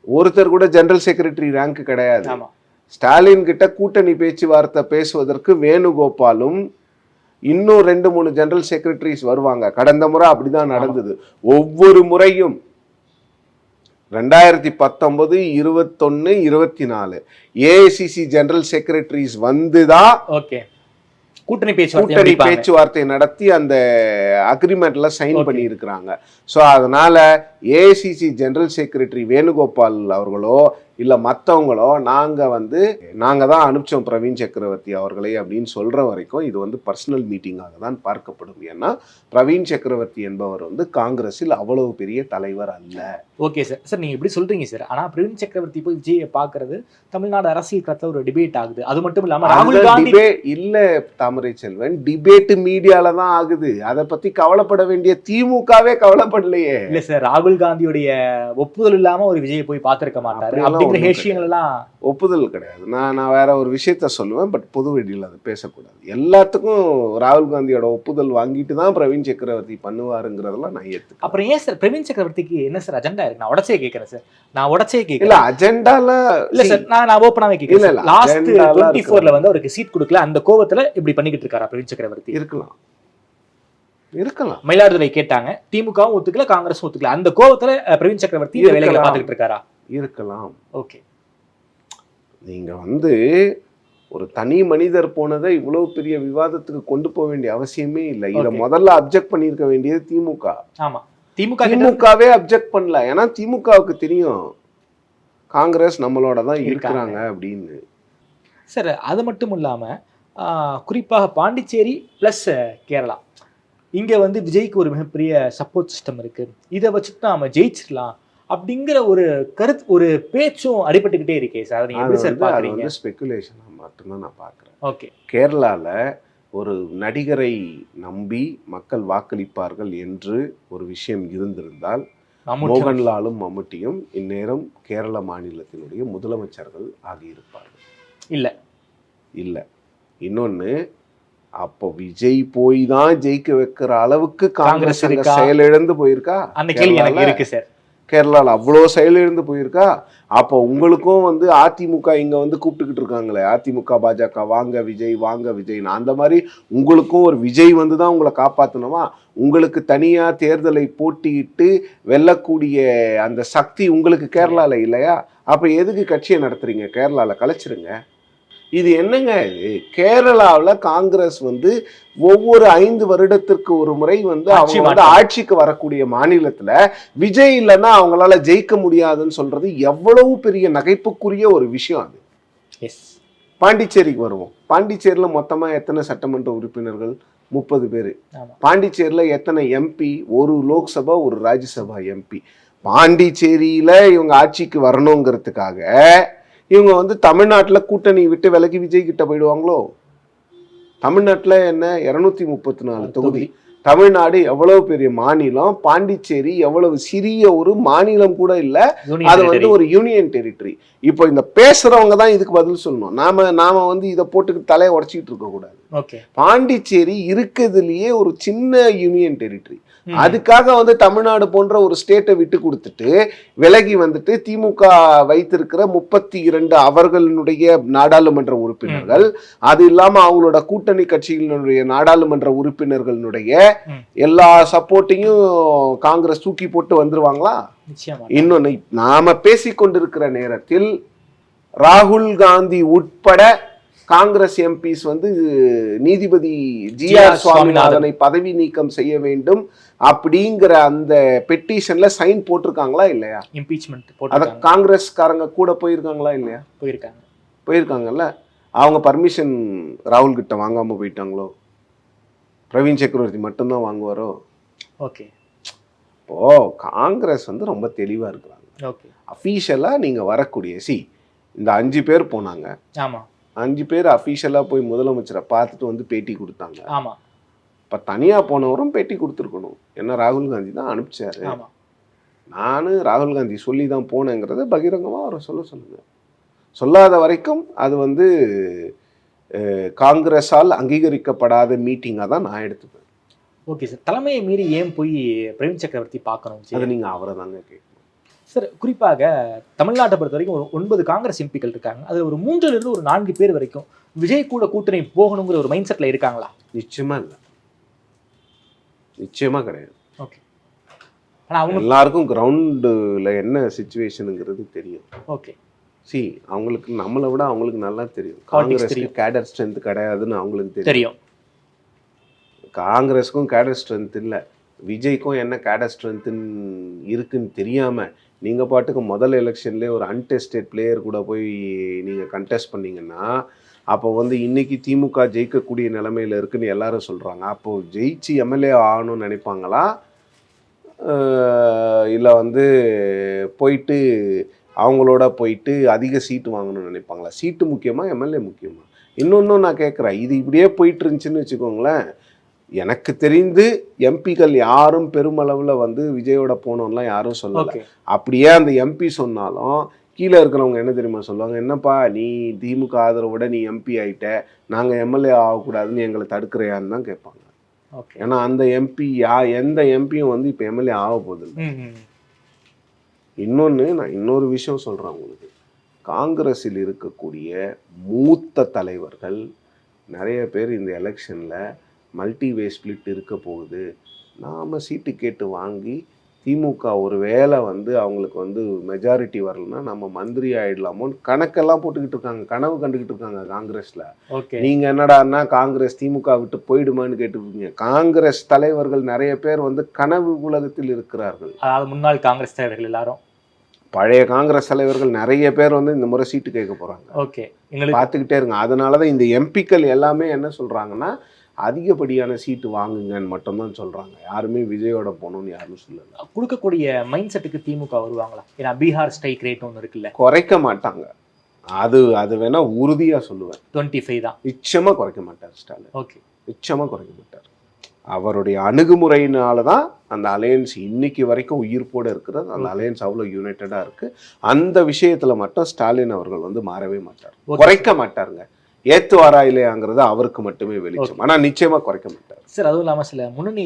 ஒருத்தர் கூட ஜெனரல் செக்ரட்டரி ரேங்க் கிடையாது. ஆமா. ஸ்டாலின் கிட்ட கூட்டணி பேச்சுவார்த்தை பேசுவதற்கு வேணுகோபாலும் இன்னும் 2-3 ஜெனரல் செக்ரட்டரிஸ் வருவாங்க. கடந்த முறை அப்படிதான் நடந்தது. ஒவ்வொரு முறையும் 2019, 21, 24 ஏஐசிசி ஜெனரல் செக்ரட்டரிஸ் வந்துதான் ஓகே. கூட்டணி பேச்சுவார்த்தை நடத்தி அந்த அக்ரிமெண்ட்ல சைன் பண்ணி இருக்கிறாங்க. ஸோ அதனால ஏஐசிசி ஜெனரல் செக்ரட்டரி வேணுகோபால் அவர்களோ இல்லை மற்றவங்களோ நாங்கள் தான் அனுப்பிச்சோம் பிரவீன் சக்கரவர்த்தி அவர்களை அப்படின்னு சொல்கிற வரைக்கும் இது வந்து பர்சனல் மீட்டிங்காக தான் பார்க்கப்படும். ஏன்னா பிரவீன் சக்கரவர்த்தி என்பவர் வந்து காங்கிரஸில் அவ்வளவு பெரிய தலைவர் அல்ல. Okay sir. சார் நீங்கள் இப்படி சொல்கிறீங்க சார், ஆனால் பிரவீன் சக்கரவர்த்தி போய் விஜயை பார்க்கறது தமிழ்நாடு அரசியல் களத்தில் ஒரு டிபேட் ஆகுது. அது மட்டும் இல்லாமல் ராகுல் காந்தி இல்லை தாமரை செல்வன், டிபேட் மீடியால தான் ஆகுது. அதை பற்றி கவலைப்பட வேண்டிய திமுகவே கவலைப்படலையே. இல்லை சார், ராகுல் காந்தியுடைய ஒப்புதல் இல்லாமல் ஒரு விஜயை போய் பார்த்துருக்க மாட்டாரு. ஒப்புதல் கிடையாது. நான் வேற ஒரு விஷயத்த சொல்லுவேன், பட் பொது வெளியில் அதை பேசக்கூடாது. எல்லாத்துக்கும் ராகுல் காந்தியோட ஒப்புதல் வாங்கிட்டு தான் பிரவீன் சக்கரவர்த்தி பண்ணுவாருங்கிறதெல்லாம் நான் ஏற்றுக்கேன். அப்புறம் ஏன் சார் பிரவீன் சக்கரவர்த்திக்கு என்ன சார் அஜெண்டா இருக்கு? நான் உடச்சே கேட்கறேன் சார். இல்ல அஜெண்டால இல்ல சார், நான் ஓப்பனாவே கேட்கறேன். லாஸ்ட் 24ல வந்து அவருக்கு சீட் கொடுக்கல, அந்த கோவத்துல இப்படி பண்ணிக்கிட்டு இருக்காரா பிரவீன் சக்கரவர்த்தி? இருக்கலாம். மயிலாடுதுறை கேட்டாங்க, திமுகவும் ஒத்துக்கல, காங்கிரஸும் ஒத்துக்கல. அந்த கோவத்துல பிரவீன் சக்கரவர்த்தி இந்த வேலைகளை பார்த்துக்கிட்டு இருக்காரா? இருக்கலாம். ஓகே. நீங்க வந்து ஒரு தனி மனிதர் போனதை இவ்வளவு பெரிய விவாதத்துக்கு கொண்டு போக வேண்டிய அவசியமே இல்லை. இத முதல்ல அப்ஜெக்ட் பண்ணியிருக்க வேண்டியது திமுக. ஆமா, திமுகவே அப்ஜெக்ட் பண்ணல. ஏன்னா திமுகவுக்கு தெரியும் காங்கிரஸ் நம்மளோட தான் இருக்கிறாங்க அப்படின்னு. சார் அது மட்டும் இல்லாம குறிப்பாக பாண்டிச்சேரி பிளஸ் கேரளா, இங்க வந்து விஜய்க்கு ஒரு மிகப்பெரிய சப்போர்ட் சிஸ்டம் இருக்கு, இதை வச்சுட்டு நாம ஜெயிச்சிடலாம் அப்படிங்கிற ஒரு கருத்து, ஒரு பேச்சும் அடிபட்டுக்கிட்டே இருக்கே சார். அதை நீங்க எப்படி சார் பாக்குறீங்க? ஸ்பெகுலேஷனா மட்டும்தான் நான் பார்க்குறேன். ஓகே. கேரளால ஒரு நடிகரை நம்பி மக்கள் வாக்களிப்பார்கள் என்று ஒரு விஷயம் இருந்திருந்தால் மோகன்லாலும் மம்முட்டியும் இந்நேரம் கேரள மாநிலத்தினுடைய முதலமைச்சர்கள் ஆகியிருப்பார்கள். இல்லை. இன்னொன்னு, அப்போ விஜய் போய் தான் ஜெயிக்க வைக்கிற அளவுக்கு காங்கிரஸ் செயலிழந்து போயிருக்கா? அந்த கேள்வி எனக்கு இருக்கு சார். கேரளாவில் அவ்வளோ செயலிழந்து போயிருக்கா? அப்போ உங்களுக்கும் வந்து அதிமுக இங்கே வந்து கூப்பிட்டுக்கிட்டு இருக்காங்களே, அதிமுக பாஜக வாங்க விஜய் வாங்க விஜய்னு, அந்த மாதிரி உங்களுக்கும் ஒரு விஜய் வந்து தான் உங்களை காப்பாற்றணுமா? உங்களுக்கு தனியாக தேர்தலை போட்டியிட்டு வெல்லக்கூடிய அந்த சக்தி உங்களுக்கு கேரளாவில் இல்லையா? அப்போ எதுக்கு கட்சியை நடத்துறீங்க? கேரளாவில் கலைச்சிருங்க. இது என்னங்க இது? கேரளாவில் காங்கிரஸ் வந்து ஒவ்வொரு 5 வருடத்திற்கு ஒரு முறை வந்து அவங்க வந்து ஆட்சிக்கு வரக்கூடிய மாநிலத்துல விஜய் இல்லைன்னா அவங்களால ஜெயிக்க முடியாதுன்னு சொல்றது எவ்வளவு பெரிய நகைப்புக்குரிய ஒரு விஷயம் அது. பாண்டிச்சேரிக்கு வருவோம். பாண்டிச்சேரியில மொத்தமா எத்தனை சட்டமன்ற உறுப்பினர்கள்? 30 பேர். பாண்டிச்சேரியில எத்தனை எம்பி? ஒரு லோக்சபா ஒரு ராஜ்யசபா எம்பி. பாண்டிச்சேரியில இவங்க ஆட்சிக்கு வரணுங்கிறதுக்காக இவங்க வந்து தமிழ்நாட்டில் கூட்டணி விட்டு விலகி விஜய் கிட்ட போயிடுவாங்களோ? தமிழ்நாட்டில் என்ன 234 தொகுதி. தமிழ்நாடு எவ்வளவு பெரிய மாநிலம், பாண்டிச்சேரி எவ்வளவு சிறிய ஒரு மாநிலம் கூட இல்லை, அது வந்து ஒரு யூனியன் டெரிட்டரி. இப்போ இந்த பேசுறவங்க தான் இதுக்கு பதில் சொல்லணும். நாம வந்து இதை போட்டுக்கிட்டு தலையை உடச்சிக்கிட்டு இருக்க கூடாது. பாண்டிச்சேரி இருக்கிறதுலயே ஒரு சின்ன யூனியன் டெரிட்டரி. அதுக்காக வந்து தமிழ்நாடு போன்ற ஒரு ஸ்டேட்டை விட்டு கொடுத்துட்டு விலகி வந்துட்டு திமுக வைத்திருக்கிற 32 அவர்களுடைய நாடாளுமன்ற உறுப்பினர்கள், அது இல்லாம அவங்களோட கூட்டணி கட்சிகளுடைய நாடாளுமன்ற உறுப்பினர்களுடைய எல்லா சப்போர்ட்டையும் காங்கிரஸ் தூக்கி போட்டு வந்துருவாங்களா? இன்னொன்னு, நாம பேசிக்கொண்டிருக்கிற நேரத்தில் ராகுல் காந்தி உட்பட காங்கிரஸ் எம்பிஸ் வந்து நீதிபதி ஜிஆர் சுவாமிநாதனை பதவி நீக்கம் செய்ய வேண்டும் அப்படிங்கிற அந்த பெட்டிஷன்ல சைன் போட்டிருக்காங்களா இல்லையா? இம்பீச்மென்ட் அத காங்கிரஸ்காரங்க கூட போயிருக்காங்களா இல்லையா? போயிருக்காங்கல்ல. அவங்க பர்மிஷன் ராகுல் கிட்ட வாங்காம போயிட்டாங்களோ? பிரவீன் சக்கரவர்த்தி மட்டும்தான் வாங்குவாரோ? ஓகே. இப்போது காங்கிரஸ் வந்து ரொம்ப தெளிவாக இருக்கிறாங்க. ஓகே. அஃபீஷியலாக நீங்கள் வரக்கூடிய இந்த 5 பேர் போனாங்க. ஆமாம். 5 பேர் அஃபீஷியலாக போய் முதலமைச்சரை பார்த்துட்டு வந்து பேட்டி கொடுத்தாங்க. ஆமாம். இப்போ தனியாக போனவரும் பேட்டி கொடுத்துருக்கணும். ஏன்னா ராகுல் காந்தி தான் அனுப்பிச்சாரு. ஆமாம். நான் ராகுல் காந்தி சொல்லி தான் போனேங்கிறத பகிரங்கமாக அவரை சொல்லுங்க. சொல்லாத வரைக்கும் அது வந்து காங்கிரஸால் அங்கீகரிக்கப்படாத மீட்டிங்காக தான் நான் எடுத்துப்பேன். Okay sir. தலைமையை மீறி ஏன் போய் பிரவீன் சக்கரவர்த்தி பார்க்கணும்? அது நீங்கள் அவரை தாங்க கேட்கணும் சார். குறிப்பாக தமிழ்நாட்டை பொறுத்த வரைக்கும் ஒரு 9 காங்கிரஸ் எம்பிக்கள் இருக்காங்க. அதில் ஒரு 3லிருந்து ஒரு 4 பேர் வரைக்கும் விஜய் கூட கூட்டணி போகணுங்கிற ஒரு மைண்ட் செட்டில் இருக்காங்களா? நிச்சயமாக இல்லை, நிச்சயமாக கிடையாது. ஓகே. ஆனால் அவங்க எல்லாருக்கும் கிரவுண்டில் என்ன சிச்சுவேஷனுங்கிறது தெரியும். ஓகே. அவங்களுக்கு நம்மளை விட அவங்களுக்கு நல்லா தெரியும். காங்கிரஸுக்கு கேடர் ஸ்ட்ரென்த் கிடையாதுன்னு அவங்களுக்கு தெரியும். காங்கிரஸுக்கும் கேடர் ஸ்ட்ரென்த் இல்லை, விஜய்க்கும் என்ன கேடர் ஸ்ட்ரென்த்துன்னு இருக்குன்னு தெரியாமல் நீங்கள் பாட்டுக்கு முதல் எலெக்ஷன்லேயே ஒரு அன்டெஸ்டட் பிளேயர் கூட போய் நீங்கள் கண்டெஸ்ட் பண்ணிங்கன்னா அப்போ வந்து இன்றைக்கி திமுக ஜெயிக்கக்கூடிய நிலைமையில் இருக்குன்னு எல்லாரும் சொல்கிறாங்க. அப்போது ஜெயிச்சு எம்எல்ஏ ஆகணும்னு நினைப்பாங்களா, இல்லை வந்து போயிட்டு அவங்களோட போயிட்டு அதிக சீட்டு வாங்கணும்னு நினைப்பாங்களா? சீட்டு முக்கியமாக எம்எல்ஏ முக்கியமா? இன்னொன்றும் நான் கேட்குறேன், இது இப்படியே போயிட்டு இருந்துச்சுன்னு வச்சுக்கோங்களேன், எனக்கு தெரிந்து எம்பிக்கள் யாரும் பெருமளவில் வந்து விஜயோட போனோம்லாம் யாரும் சொல்லலை. அப்படியே அந்த எம்பி சொன்னாலும் கீழே இருக்கிறவங்க என்ன தெரியுமா சொல்லுவாங்க, என்னப்பா நீ திமுக ஆதரவோட நீ எம்பி ஆகிட்ட, நாங்கள் எம்எல்ஏ ஆகக்கூடாதுன்னு எங்களை தடுக்கிறையான்னு தான் கேட்பாங்க. ஏன்னா அந்த எம்பி எந்த எம்பியும் வந்து இப்போ எம்எல்ஏ ஆக போகுது. இன்னொன்று நான் இன்னொரு விஷயம் சொல்கிறேன் உங்களுக்கு, காங்கிரஸில் இருக்கக்கூடிய மூத்த தலைவர்கள் நிறைய பேர் இந்த எலெக்ஷனில் மல்டிவே ஸ்பிளிட் இருக்க போகுது, நாம் சீட்டு கேட்டு வாங்கி திமுக ஒரு வேளை வந்து அவங்களுக்கு வந்து மெஜாரிட்டி வரலன்னா நம்ம மந்திரி ஆகிடலாமோன்னு கணக்கெல்லாம் போட்டுக்கிட்டு இருக்காங்க, கனவு கண்டுக்கிட்டு இருக்காங்க காங்கிரஸில். நீங்கள் என்னடான்னா காங்கிரஸ் திமுக விட்டு போயிடுமான்னு கேட்டுருக்கீங்க. காங்கிரஸ் தலைவர்கள் நிறைய பேர் வந்து கனவு உலகத்தில் இருக்கிறார்கள். அதாவது முன்னாள் காங்கிரஸ் தலைவர்கள் எல்லாரும், பழைய காங்கிரஸ் தலைவர்கள் நிறைய பேர் வந்து இந்த முறை சீட்டு கேட்க போகிறாங்க. ஓகே, பார்த்துக்கிட்டே இருங்க. அதனால தான் இந்த எம்பிக்கள் எல்லாமே என்ன சொல்கிறாங்கன்னா அதிகப்படியான சீட்டு வாங்குங்கன்னு மட்டும்தான் சொல்கிறாங்க. யாருமே விஜயோட போகணும்னு யாரும் சொல்லலை. கொடுக்கக்கூடிய மைண்ட் செட்டுக்கு திமுக வருவாங்களா? ஏன்னா பீகார் ஸ்ட்ரைக் ரேட் ஒன்று இருக்குல்ல, குறைக்க மாட்டாங்க. அது வேணா உறுதியாக சொல்லுவேன், 25 தான். நிச்சயமாக குறைக்க மாட்டார் ஸ்டாலின். ஓகே, நிச்சயமாக குறைக்க மாட்டார். அவருடைய அணுகுமுறையினால தான் அந்த அலையன்ஸ் இன்னைக்கு வரைக்கும் உயிர்ப்போடு இருக்கிறது. அந்த அலையன்ஸ் அவ்வளோ யுனைட்டடாக இருக்குது. அந்த விஷயத்தில் மட்டும் ஸ்டாலின் அவர்கள் வந்து மாறவே மாட்டார், குறைக்க மாட்டாருங்க. ஏத்துவாரா இல்லையாங்கிறது அவருக்கு மட்டுமே வெளிச்சம், ஆனால் நிச்சயமாக குறைக்க மாட்டார் சார். அதுவும் இல்லாமல் சில முன்னணி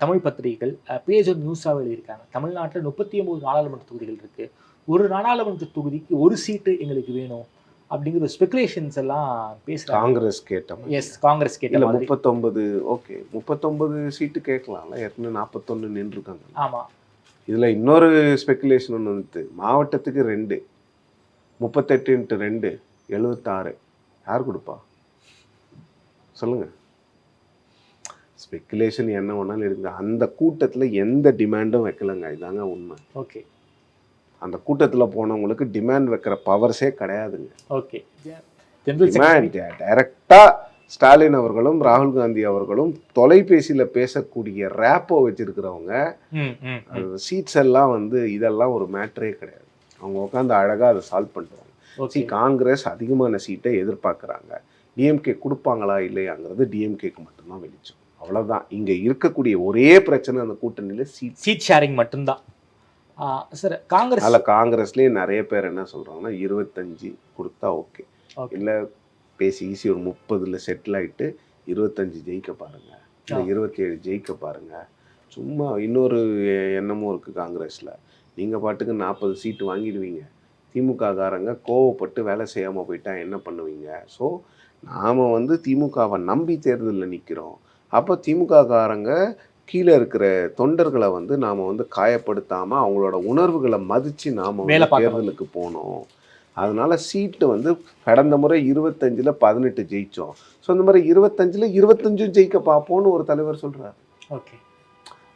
தமிழ் பத்திரிகைகள் பேஜ் நியூஸாக எழுதியிருக்காங்க, தமிழ்நாட்டில் 39 நாடாளுமன்ற தொகுதிகள் இருக்குது, ஒரு நாடாளுமன்ற தொகுதிக்கு ஒரு சீட்டு எங்களுக்கு வேணும் அப்படிங்கிற ஸ்பெகுலேஷன்ஸ் எல்லாம் பேசுகிறாங்க. காங்கிரஸ் கேட்டோம். எஸ், காங்கிரஸ் கேட்டல 39. ஓகே, 39 சீட்டு கேட்கலாம்ல, ஏற்கனவே 41 நின்றுருக்காங்க. ஆமாம். இதில் இன்னொரு ஸ்பெகுலேஷன் ஒன்று வந்து மாவட்டத்துக்கு 2, 38x2 76 யார் கொடுப்பா சொல்லுங்க? ஸ்பெகுலேஷன் என்ன வேணாலும் இருக்குது. அந்த கூட்டத்தில் எந்த டிமாண்டும் வைக்கலங்க, இதாங்க உண்மை. ஓகே, அந்த கூட்டத்தில் போனவங்களுக்கு டிமாண்ட் வைக்கிற பவர்ஸே கிடையாதுங்க. ஓகே, டிமாண்ட் டைரக்டாக ஸ்டாலின் அவர்களும் ராகுல் காந்தி அவர்களும் தொலைபேசியில் பேசக்கூடிய ரேப்போ வச்சிருக்கிறவங்க சீட்ஸ் எல்லாம் வந்து இதெல்லாம் ஒரு மேட்டரே கிடையாது. அவங்க உட்காந்து அழகாக அதை சால்வ் பண்ணுறாங்க. காங்கிரஸ் அதிகமான சீட்டை எதிர்பார்க்குறாங்க. டிஎம்கே கொடுப்பாங்களா இல்லையாங்கிறது டிஎம்கேக்கு மட்டும்தான் வெளிச்சம். அவ்வளோதான் இங்கே இருக்கக்கூடிய ஒரே பிரச்சனை, அந்த கூட்டணியில் சீட் ஷேரிங் மட்டும்தான் சார். காங்கிரஸ் அதில் காங்கிரஸ்லேயே நிறைய பேர் என்ன சொல்கிறாங்கன்னா 25 கொடுத்தா ஓகே, இல்லை பேசி ஈஸி ஒரு 30ல் செட்டில் ஆகிட்டு 25 ஜெயிக்க பாருங்கள், இல்லை 27 ஜெயிக்க பாருங்கள். சும்மா இன்னொரு எண்ணமும் இருக்குது காங்கிரஸில், நீங்கள் பாட்டுக்கு 40 சீட்டு வாங்கிடுவீங்க, திமுககாரங்க கோவப்பட்டு வேலை செய்யாமல் போயிட்டா என்ன பண்ணுவீங்க? ஸோ நாம் வந்து திமுகவை நம்பி தேர்தலில் நிற்கிறோம். அப்போ திமுககாரங்க கீழே இருக்கிற தொண்டர்களை வந்து நாம் வந்து காயப்படுத்தாமல் அவங்களோட உணர்வுகளை மதித்து நாம் வந்து தேர்தலுக்கு போனோம். அதனால் சீட்டு வந்து கடந்த முறை 25ல் 18 ஜெயித்தோம். ஸோ இந்த மாதிரி 25ல் 25 ஜெயிக்க பார்ப்போன்னு ஒரு தலைவர் சொல்கிறார். ஓகே,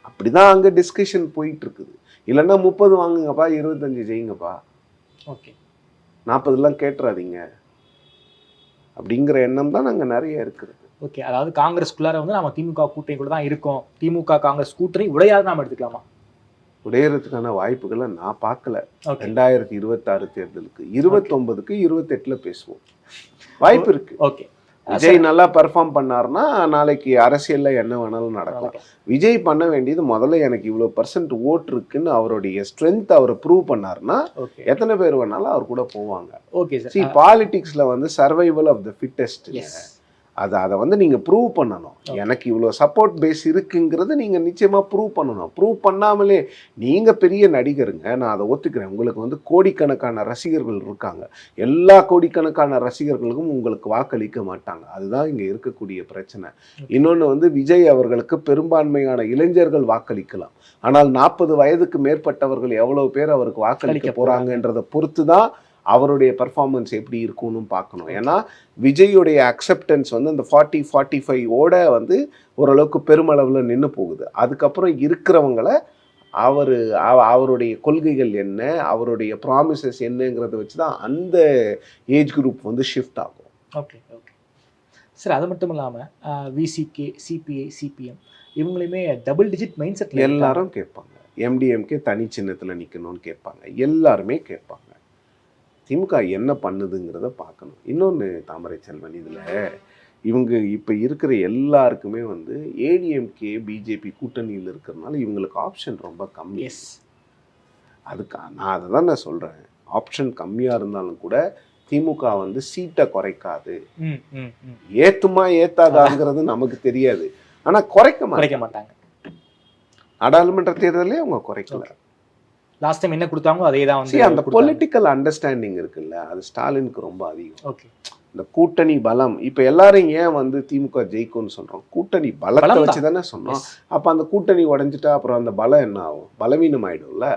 அப்படி தான் அங்கே டிஸ்கஷன் போயிட்டுருக்குது. இல்லைன்னா 30 வாங்குங்கப்பா, 25 ஜெயிங்கப்பா, ஓகே 40லாம் கேட்டுறாதீங்க அப்படிங்கிற எண்ணம் தான் நாங்கள் நிறைய இருக்குது. ஓகே, அதாவது காங்கிரஸ்குள்ளார வந்து நம்ம திமுக கூட்டணி கூட தான் இருக்கோம், திமுக காங்கிரஸ் கூட்டணி உடையாது நாம் எடுத்துக்கலாமா? உடையறதுக்கான வாய்ப்புகளை நான் பார்க்கல. ஓகே 2026 தேர்தலுக்கு 29க்கு 28ல பேசுவோம். வாய்ப்பு இருக்கு. ஓகே விஜய் நல்லா பெர்ஃபார்ம் பண்ணாருன்னா நாளைக்கு அரசியல்ல என்ன வேணாலும் நடக்கலாம். விஜய் பண்ண வேண்டியது முதல்ல எனக்கு இவ்வளவு % ஓட் இருக்குன்னு அவருடைய ஸ்ட்ரென்த் அவர் ப்ரூவ் பண்ணாருன்னா ஓகே எத்தனை பேர் வேணாலும் அவர் கூட போவாங்க. ஓகே See, சார் பாலிடிக்ஸ்ல வந்து survival of the fittest. Yes அதை வந்து நீங்க ப்ரூவ் பண்ணணும். எனக்கு இவ்வளோ சப்போர்ட் பேஸ் இருக்குங்கிறது நீங்க நிச்சயமா ப்ரூவ் பண்ணணும். ப்ரூவ் பண்ணாமலே நீங்க பெரிய நடிகருங்க, நான் அதை ஒத்துக்கிறேன். உங்களுக்கு வந்து கோடிக்கணக்கான ரசிகர்கள் இருக்காங்க. எல்லா கோடிக்கணக்கான ரசிகர்களுக்கும் உங்களுக்கு வாக்களிக்க மாட்டாங்க. அதுதான் இங்க இருக்கக்கூடிய பிரச்சனை. இன்னொன்று வந்து விஜய் அவர்களுக்கு பெரும்பான்மையான இளைஞர்கள் வாக்களிக்கலாம். ஆனால் 40 வயதுக்கு மேற்பட்டவர்கள் எவ்வளவு பேர் அவருக்கு வாக்களிக்க போறாங்கன்றதை பொறுத்து தான் அவருடைய பெர்ஃபார்மன்ஸ் எப்படி இருக்கும்னு பார்க்கணும். ஏன்னா விஜயுடைய அக்செப்டன்ஸ் வந்து அந்த 40-45 வந்து ஓரளவுக்கு பெருமளவில் நின்று போகுது. அதுக்கப்புறம் இருக்கிறவங்கள அவருடைய கொள்கைகள் என்ன, அவருடைய ப்ராமிசஸ் என்னங்கிறத வச்சு தான் அந்த ஏஜ் குரூப் வந்து ஷிஃப்ட் ஆகும். Okay okay sir. அது மட்டும் இல்லாமல் விசிகே, சிபிஐ, சிபிஎம் இவங்களையுமே டபுள் டிஜிட் மைண்ட் செட்டில் எல்லாரும் கேட்பாங்க. எம்டிஎம்கே தனி சின்னத்தில் நிற்கணும்னு கேட்பாங்க. எல்லாருமே கேட்பாங்க. திமுக என்ன பண்ணுதுங்கிறத பார்க்கணும். இன்னொன்று தாமரை செல்வன், இதில் இவங்க இப்போ இருக்கிற எல்லாருக்குமே வந்து ஏடிஎம்கே பிஜேபி கூட்டணியில் இருக்கிறதுனால இவங்களுக்கு ஆப்ஷன் ரொம்ப கம்மி. எஸ் அதுக்கு நான் அதை தான் நான் சொல்கிறேன். ஆப்ஷன் கம்மியாக இருந்தாலும் கூட திமுக வந்து சீட்டை குறைக்காது. ஏற்றுமா ஏற்றாதாங்கிறது நமக்கு தெரியாது. ஆனால் குறைக்க மாட்டாங்க. நாடாளுமன்ற தேர்தலே அவங்க குறைக்கல. லாஸ்ட் டைம் என்ன கொடுத்தாங்களோ அதே தான் வந்து அந்த பொலிட்டிக்கல் அண்டர்ஸ்டாண்டிங் இருக்குல்ல, அது ஸ்டாலினுக்கு ரொம்ப அதிகம். ஓகே இந்த கூட்டணி பலம் இப்போ எல்லாரும் ஏன் வந்து திமுக ஜெயிக்கும்னு சொல்றோம்? கூட்டணி பலத்தை வச்சு தானே சொன்னோம். அப்போ அந்த கூட்டணி உடைஞ்சிட்டா அப்புறம் அந்த பலம் என்ன ஆகும்? பலவீனம் ஆயிடும்ல.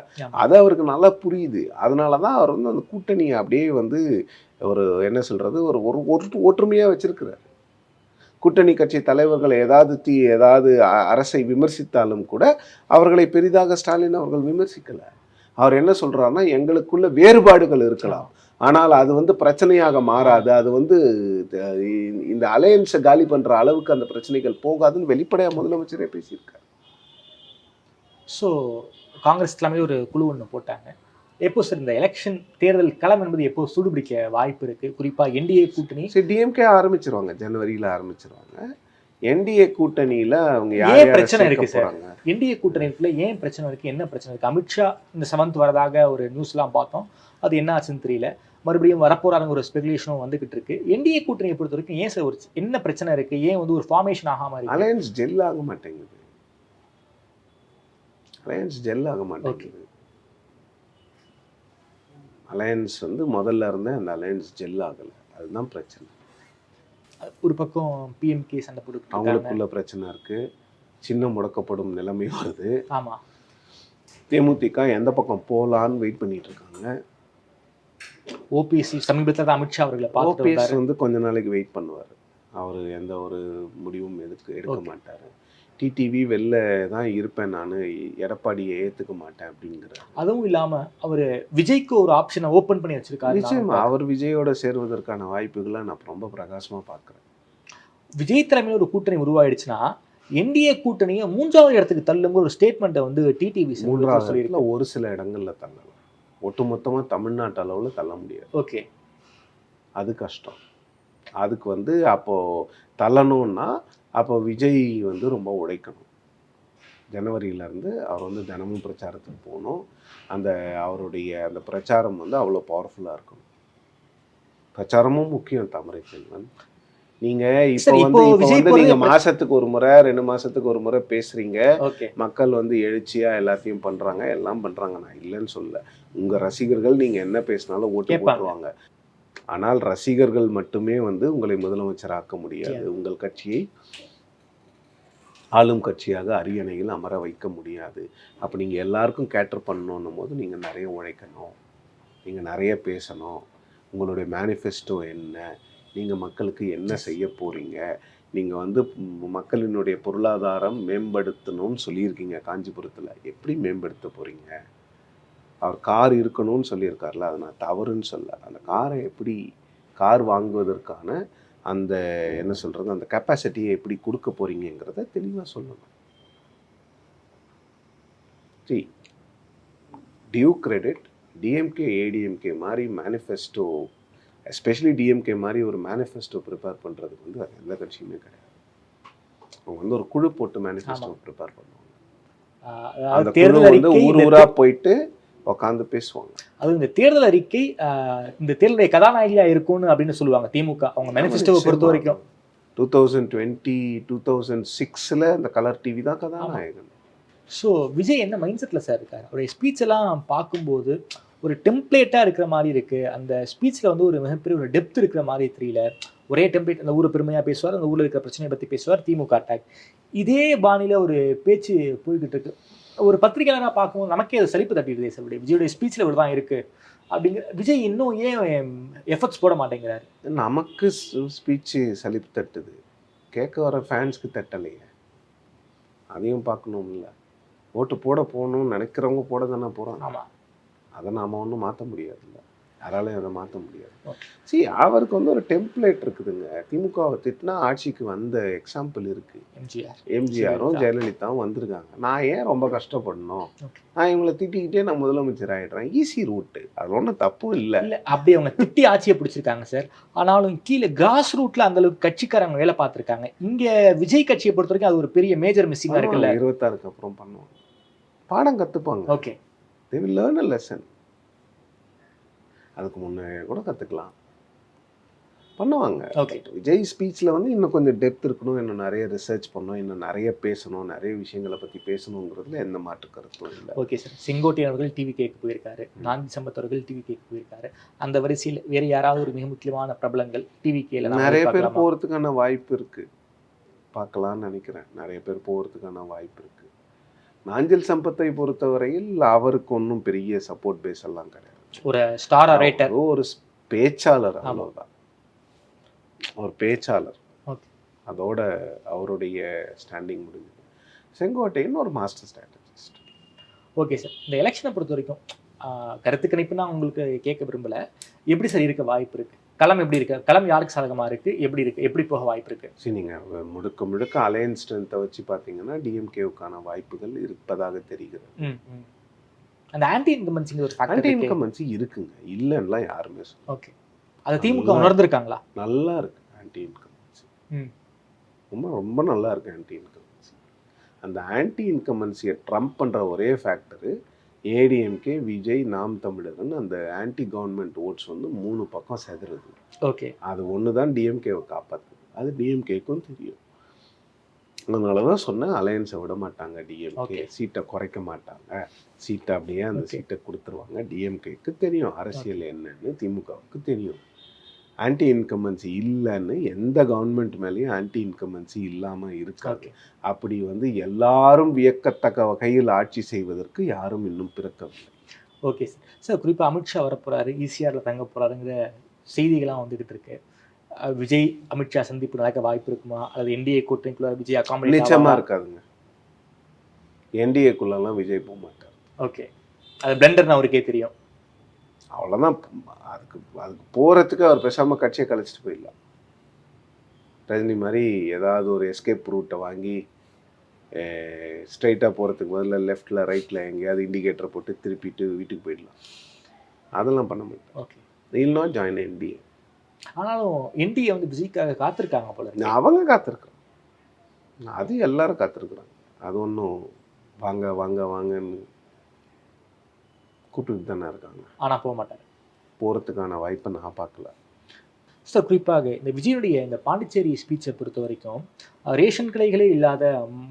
அது அவருக்கு நல்லா புரியுது. அதனால தான் அவர் வந்து அந்த கூட்டணியை அப்படியே வந்து ஒரு என்ன சொல்றது ஒரு ஒற்றுமையா வச்சிருக்கிறார். கூட்டணி கட்சி தலைவர்கள் ஏதாவது அரசை விமர்சித்தாலும் கூட அவர்களை பெரிதாக ஸ்டாலின் அவர்கள் விமர்சிக்கல. அவர் என்ன சொல்றாருன்னா, எங்களுக்குள்ள வேறுபாடுகள் இருக்கலாம், ஆனால் அது வந்து பிரச்சனையாக மாறாது, அது வந்து இந்த அலையன்ஸை காலி பண்ற அளவுக்கு அந்த பிரச்சனைகள் போகாதுன்னு வெளிப்படையாக முதலமைச்சரே பேசியிருக்காரு. ஸோ காங்கிரஸ் தலைமையில் ஒரு குழு ஒன்று போட்டாங்க. எப்போ சார் இந்த எலெக்ஷன் தேர்தல் களம் என்பது எப்போ சூடுபிடிக்க வாய்ப்பு இருக்கு? குறிப்பா என்டிஏ கூட்டணி டிஎம்கே ஆரம்பிச்சிருவாங்க, ஜனவரியில ஆரம்பிச்சிருவாங்க. என்டிஏ கூட்டணியில அவங்க ஏன் பிரச்சனை இருக்கு சார்? என்டிஏ கூட்டணிக்குள்ள ஏன் பிரச்சனை இருக்கு? என்ன பிரச்சனை இருக்கு? அமித்ஷா இந்த 7th வரதாக ஒரு நியூஸ்லாம் பார்த்தோம். அது என்ன ஆச்சுன்னு தெரியல. மறுபடியும் வரப்போறாங்க ஒரு ஸ்பெகுலேஷனும் வந்துகிட்டு இருக்கு. என்டிஏ கூட்டணியை பொறுத்த வரைக்கும் ஏன் சார் என்ன பிரச்சனை இருக்கு? ஏன் வந்து ஒரு ஃபார்மேஷன் ஆகாம இருக்கு? அலையன்ஸ் ஜெல் ஆக மாட்டேங்குது. அலையன்ஸ் வந்து முதல்ல இருந்தே அந்த அலையன்ஸ் ஜெல் ஆகலை. அதுதான் பிரச்சனை. ஒரு பக்கம் பிஎம்கே சண்டை போட்டு அவங்களுக்குள்ள பிரச்சனை இருக்கு. சின்ன முடக்கப்படும் நிலைமை வருது. ஆமா, தேமுதிக எந்த பக்கம் போலான்னு வெயிட் பண்ணிட்டு இருக்காங்க. ஓபிஎஸ் சமீபத்தில் அமித்ஷா அவர்களை பார்த்துட்டு ஓபிஎஸ் வந்து கொஞ்ச நாளைக்கு வெயிட் பண்ணுவார். அவர் எந்த ஒரு முடிவும் எடுக்க மாட்டார். டிடிவி வெளில தான் இருப்பேன், நான் எடப்பாடியை ஏற்றுக்க மாட்டேன் அப்படிங்கிறார். அதுவும் இல்லாமல் அவர் விஜய்க்கு ஒரு ஆப்ஷனை ஓப்பன் பண்ணி வச்சிருக்காரு. நிச்சயமா அவர் விஜயோட சேருவதற்கான வாய்ப்புகளை நான் ரொம்ப பிரகாசமாக பார்க்குறேன். விஜய் தலைமையில் ஒரு கூட்டணி உருவாயிடுச்சுன்னா என்டிஏ கூட்டணியை 3வது இடத்துக்கு தள்ளுங்கிற ஒரு ஸ்டேட்மெண்ட்டை வந்து டிடிவி 3வது இடத்துல ஒரு சில இடங்களில் தள்ளலாம். ஒட்டுமொத்தமாக தமிழ்நாட்டு அளவில் தள்ள முடியாது. ஓகே, அது கஷ்டம். அதுக்கு வந்து அப்போது தள்ளணும்னா அப்போ விஜய் வந்து ரொம்ப உழைக்கணும். ஜனவரியிலேருந்து அவர் வந்து தினமும் பிரச்சாரத்துக்கு போகணும். அவருடைய அந்த பிரச்சாரம் வந்து அவ்வளோ பவர்ஃபுல்லாக இருக்கணும். பிரச்சாரமும் முக்கியம் தாமரை செல்வன். நீங்கள் இப்போ நீங்கள் மாதத்துக்கு ஒரு முறை 2 மாதத்துக்கு ஒரு முறை பேசுகிறீங்க. மக்கள் வந்து எழுச்சியாக எல்லாத்தையும் பண்ணுறாங்க, எல்லாம் பண்ணுறாங்க. நான் இல்லைன்னு சொல்ல. உங்கள் ரசிகர்கள் நீங்கள் என்ன பேசினாலும் ஓட்டு போட்டுருவாங்க. ஆனால் ரசிகர்கள் மட்டுமே வந்து உங்களை முதலமைச்சராக்க முடியாது. உங்கள் கட்சியை ஆளும் கட்சியாக அரியணையில் அமர வைக்க முடியாது. அப்போ நீங்கள் எல்லாருக்கும் கேட்டர் பண்ணணும் போது நீங்கள் நிறைய உழைக்கணும், நீங்கள் நிறைய பேசணும். உங்களுடைய மேனிஃபெஸ்டோ என்ன, நீங்கள் மக்களுக்கு என்ன செய்ய போகிறீங்க, நீங்கள் வந்து மக்களினுடைய பொருளாதாரம் மேம்படுத்தணும்னு சொல்லியிருக்கீங்க. காஞ்சிபுரத்தில் எப்படி மேம்படுத்த போகிறீங்க? அவர் கார் இருக்கணும்னு சொல்லியிருக்காருல, அது நான் தவறுன்னு சொல்ல. அந்த காரை எப்படி கார் வாங்குவதற்கான அந்த என்ன சொல்கிறது அந்த கெப்பாசிட்டியை எப்படி கொடுக்க போகிறீங்கிறத தெளிவாக சொல்லணும். டியூ கிரெடிட் டிஎம்கே ஏடிஎம்கே மாதிரி மேனிஃபெஸ்டோ, எஸ்பெஷலி டிஎம்கே மாதிரி ஒரு மேனிஃபெஸ்டோ ப்ரிப்பேர் பண்ணுறதுக்கு வந்து அது எந்த கட்சியுமே கிடையாது. அவங்க வந்து ஒரு குழு போட்டு மேனிஃபெஸ்டோ ப்ரிப்பேர் பண்ணுவாங்க. அந்த குழு தேர்தல் வந்து அறிக்கை ஊர் ஊரா போயிட்டு உட்காந்து பேசுவாங்க. அது இந்த தேர்தல் அறிக்கை இந்த தேர்தலுடைய கதாநாயகியா இருக்கும்னு அப்படின்னு சொல்லுவாங்க திமுக. அவங்க மேனிஃபெஸ்டோவை பொறுத்த வரைக்கும் 2020 2006 அந்த கலர் டிவி தான் கதாநாயகன். ஸோ விஜய் என்ன மைண்ட் செட்டில் சார் இருக்காரு? அவருடைய ஸ்பீச் எல்லாம் பார்க்கும்போது ஒரு டெம்ப்ளேட்டாக இருக்கிற மாதிரி இருக்குது. அந்த ஸ்பீச்சில் வந்து ஒரு மிகப்பெரிய ஒரு டெப்த் இருக்கிற மாதிரி தெரியல. ஒரே டெம்ப்ளேட், அந்த ஊரை பெருமையாக பேசுவார், அந்த ஊரில் இருக்கிற பிரச்சனையை பற்றி பேசுவார், திமுக அட்டாக், இதே பாணியில் ஒரு பேச்சு போய்கிட்டு இருக்கு. ஒரு பத்திரிகையாளராக பார்க்கும்போது நமக்கே அது சலிப்பு தட்டிடுதே சார். விஜயோடைய ஸ்பீச்சில் இவ்வளோ தான் இருக்குது அப்படிங்கிற. விஜய் இன்னும் ஏன் எஃபர்ட்ஸ் போட மாட்டேங்கிறாரு? நமக்கு ஸ்பீச்சு சலிப்பு தட்டுது, கேட்க வர ஃபேன்ஸ்க்கு தட்டலையே. அதையும் பார்க்கணும்ல. ஓட்டு போட போகணும்னு நினைக்கிறவங்க போட தானே போகிறாங்க. ஆமாம், அதை நாம் ஒன்றும் மாற்ற முடியாதுல்ல, யாராலையும் அதை மாற்ற முடியாது. சரி, அவருக்கு வந்து ஒரு டெம்ப்ளேட் இருக்குதுங்க. திமுகவை திட்டினா ஆட்சிக்கு வந்த எக்ஸாம்பிள் இருக்குது. எம்ஜிஆரும் ஜெயலலிதாவும் வந்திருக்காங்க. நான் ஏன் ரொம்ப கஷ்டப்படணும்? நான் இவங்களை திட்டிக்கிட்டே நான் முதலமைச்சர் ஆகிடுறேன். ஈஸி ரூட்டு, அது ஒன்றும் தப்பும் இல்லை. இல்லை, அப்படி அவங்க திட்டி ஆட்சியை பிடிச்சிருக்காங்க சார். ஆனாலும் கீழே கிராஸ் ரூட்டில் அந்தளவுக்கு கட்சிக்காரங்க வேலை பார்த்துருக்காங்க. இங்கே விஜய் கட்சியை பொறுத்த வரைக்கும் அது ஒரு பெரிய மேஜர் மிஸ்ஸிங்காக இருக்குல்ல. 26க்கு அப்புறம் பண்ணுவாங்க, பாடம் கற்றுப்பாங்க. Okay, they will learn a lesson. அதுக்கு முன்னே கூட கற்றுக்கலாம், பண்ணுவாங்க. ஓகே. விஜய் ஸ்பீச்சில் வந்து இன்னும் கொஞ்சம் டெப்த் இருக்கணும், இன்னும் நிறைய ரிசர்ச் பண்ணணும், இன்னும் நிறைய பேசணும், நிறைய விஷயங்களை பற்றி பேசணுங்கிறதுல எந்த மாற்று கருத்தும் இல்லை. Okay sir. செங்கோட்டையன் அவர்கள் டிவிகேக்கு போயிருக்காரு, நான்கு சம்பத் அவர்கள் டிவிகேக்கு போயிருக்காரு. அந்த வரிசையில் வேறு யாராவது ஒரு மிக முக்கியமான பிரபலங்கள் டிவிகேல நிறைய பேர் போகிறதுக்கான வாய்ப்பு இருக்குது, பார்க்கலான்னு நினைக்கிறேன். நிறைய பேர் போகிறதுக்கான வாய்ப்பு இருக்குது. நாஞ்சில் சம்பத்தை பொறுத்தவரையில் அவருக்கு ஒன்றும் பெரிய சப்போர்ட் பேஸ் எல்லாம் கிடையாது. ஒரு ஸ்டார் ரைட்டர், ஒரு பேச்சாளர், அவ்வளோதான், ஒரு பேச்சாளர். அதோட அவருடைய ஸ்டாண்டிங் முடிஞ்சது. செங்கோட்டையன் ஒரு மாஸ்டர் ஸ்ட்ராட்டஜிஸ்ட். Okay sir. இந்த எலெக்ஷனை பொறுத்த வரைக்கும் கருத்து கணிப்புனா உங்களுக்கு கேட்க விரும்பல, எப்படி சார் இருக்க வாய்ப்பு இருக்கு? களம் எப்படி இருக்கு? களம் யாருக்கு சாதகமாக இருக்கு? எப்படி இருக்கு? எப்படி போக வாய்ப்பு இருக்கு? சரி, நீங்கள் முழுக்க அலையன்ஸ் ஸ்ட்ரென்த்தை வச்சு பார்த்தீங்கன்னா டிஎம்கேவுக்கான வாய்ப்புகள் இருப்பதாக தெரிகிறது. அந்த ஆன்டி இன்கம்பன்சிங்க ஒரு ஆன்டி இன்கம்பன்சி இருக்குங்க, இல்லைன்னுலாம் யாருமே சொல்ல. ஓகே, அது திமுக உணர்ந்திருக்காங்களா? நல்லா இருக்கு ஆன்டி இன்கம்பன்சி, ரொம்ப ரொம்ப நல்லா இருக்கு ஆன்டி இன்கம்பன்சி. அந்த ஆன்டி இன்கம்பன்சியை ட்ரம்ப் பண்ணுற ஒரே ஃபேக்டரு ஏடிஎம்கே, விஜய், நாம் தமிழர்னு அந்த ஆன்டி கவர்மெண்ட் ஓட்ஸ் வந்து 3 பக்கம் செதறுது. ஓகே, அது ஒன்று தான் டிஎம்கேவை காப்பாற்றுது. அது டிஎம்கேக்கும் தெரியும். அதனால தான் சொன்னேன், அலையன்ஸை விட மாட்டாங்க டிஎம்கே, சீட்டை குறைக்க மாட்டாங்க, சீட்டை அப்படியே அந்த சீட்டை கொடுத்துருவாங்க. டிஎம்கேக்கு தெரியும் அரசியல் என்னன்னு, திமுகவுக்கு தெரியும். ஆன்டி இன்கம்பன்சி இல்லைன்னு எந்த கவர்மெண்ட் மேலேயும் ஆன்டி இன்கம்பன்சி இல்லாமல் இருக்காது. அப்படி வந்து எல்லாரும் வியக்கத்தக்க வகையில் ஆட்சி செய்வதற்கு யாரும் இன்னும் பிறக்கவில்லை. Okay sir. சார், குறிப்பாக அமித்ஷா வரப்போறாரு, ஈசிஆரில் தங்க போறாருங்கிற செய்திகள்லாம் வந்துகிட்டு இருக்கு. விஜய் அமித்ஷா சந்திப்பு நடக்க வாய்ப்பு இருக்குமா? அல்லது என்டிஏ கூட்டணிக்குள்ள விஜய் அகாமடேட்? நிச்சயமா இருக்காதுங்க, என்டிஏக்குள்ளெல்லாம் விஜய் போக மாட்டார். ஓகே, அது பிளண்டர்னு அவருக்கே தெரியும். அவ்வளோதான். அதுக்கு போகிறதுக்கு அவர் பேசாமல் கட்சியை கழிச்சிட்டு போயிடலாம். ரஜினி மாதிரி ஏதாவது ஒரு எஸ்கேப் ரூட்டை வாங்கி ஸ்ட்ரைட்டாக போகிறதுக்கு முதல்ல லெஃப்டில் ரைட்டில் எங்கேயாவது இண்டிகேட்டரை போட்டு திருப்பிட்டு வீட்டுக்கு போயிடலாம். அதெல்லாம் பண்ண மாட்டேன். Okay, will not join NDA. ஆனாலும் என்டிஏ வந்து விஜய்க்காக காத்திருக்காங்க போல. அவங்க காத்திருக்கிறாங்க, அது எல்லாரும் காத்திருக்கிறாங்க. அது ஒன்றும் வாங்க வாங்க வாங்கன்னு கூப்பிட்டு தானே இருக்காங்க. ஆனால் போக மாட்டாங்க. போகிறதுக்கான வாய்ப்பை நான் பார்க்கல சார். குறிப்பாக இந்த விஜயனுடைய இந்த பாண்டிச்சேரி ஸ்பீச்சை பொறுத்த வரைக்கும் ரேஷன் கடைகளே இல்லாத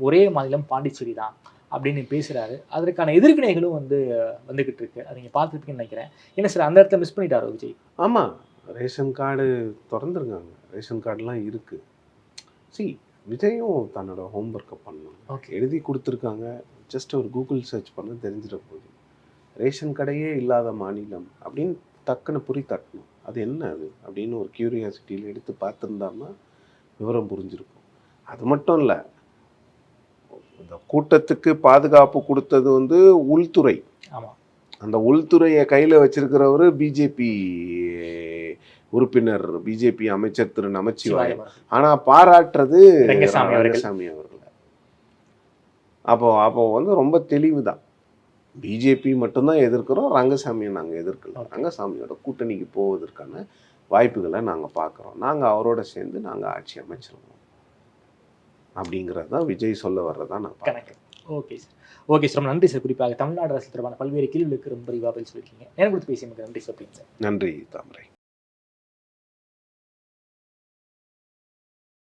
ஒரே மாநிலம் பாண்டிச்சேரி தான் அப்படின்னு பேசுகிறாரு. அதற்கான எதிர்வினைகளும் வந்துக்கிட்டு இருக்கு. அதை நீங்கள் பார்த்துருப்பீங்கன்னு நினைக்கிறேன். என்ன சார், அந்த இடத்துல மிஸ் பண்ணிட்டாரோ விஜய்? ஆமாம், ரேஷன் கார்டு திறந்துருக்காங்க, ரேஷன் கார்டெலாம் இருக்குது. விஜயும் தன்னோட ஹோம்ஒர்க்கை பண்ணாங்க, எழுதி கொடுத்துருக்காங்க. ஜஸ்ட் ஒரு கூகுள் சர்ச் பண்ண தெரிஞ்சிட போகுது. ரேஷன் கடையே இல்லாத மாநிலம் அப்படின்னு டக்குன்னு புரி தட்டணும். அது என்ன அது அப்படின்னு ஒரு கியூரியாசிட்டியில் எடுத்து பார்த்துருந்தாருன்னா விவரம் புரிஞ்சிருக்கும். அது மட்டும் இல்லை, இந்த கூட்டத்துக்கு பாதுகாப்பு கொடுத்தது வந்து உள்துறை. ஆமாம், அந்த உள்துறையை கையில் வச்சிருக்கிறவர் பிஜேபி உறுப்பினர், பிஜேபி அமைச்சர் திரு நமச்சிவாயம். ஆனால் பாராட்டுறது ரங்கசாமி அவர்களை. அப்போ வந்து ரொம்ப தெளிவு தான். பிஜேபி மட்டும்தான் எதிர்க்கிறோம், ரங்கசாமியை நாங்கள் எதிர்க்கல. ரங்கசாமியோட கூட்டணிக்கு போவதற்கான வாய்ப்புகளை நாங்கள் பார்க்குறோம். நாங்கள் அவரோட சேர்ந்து நாங்கள் ஆட்சி அமைச்சிருவோம் அப்படிங்கிறது தான் விஜய் சொல்ல வர்றதான் நான் கணக்கு. ஓகே சார், ஓகே சார், ரொம்ப நன்றி சார். குறிப்பாக தமிழ்நாடு அரசு தொடர்பான பல்வேறு கேள்விகளுக்கு ரொம்ப விரிவாக பதில் சொல்லியிருக்கீங்க. நேரம் கொடுத்து பேசியமைக்கு நன்றி சார். நன்றி தாமரை.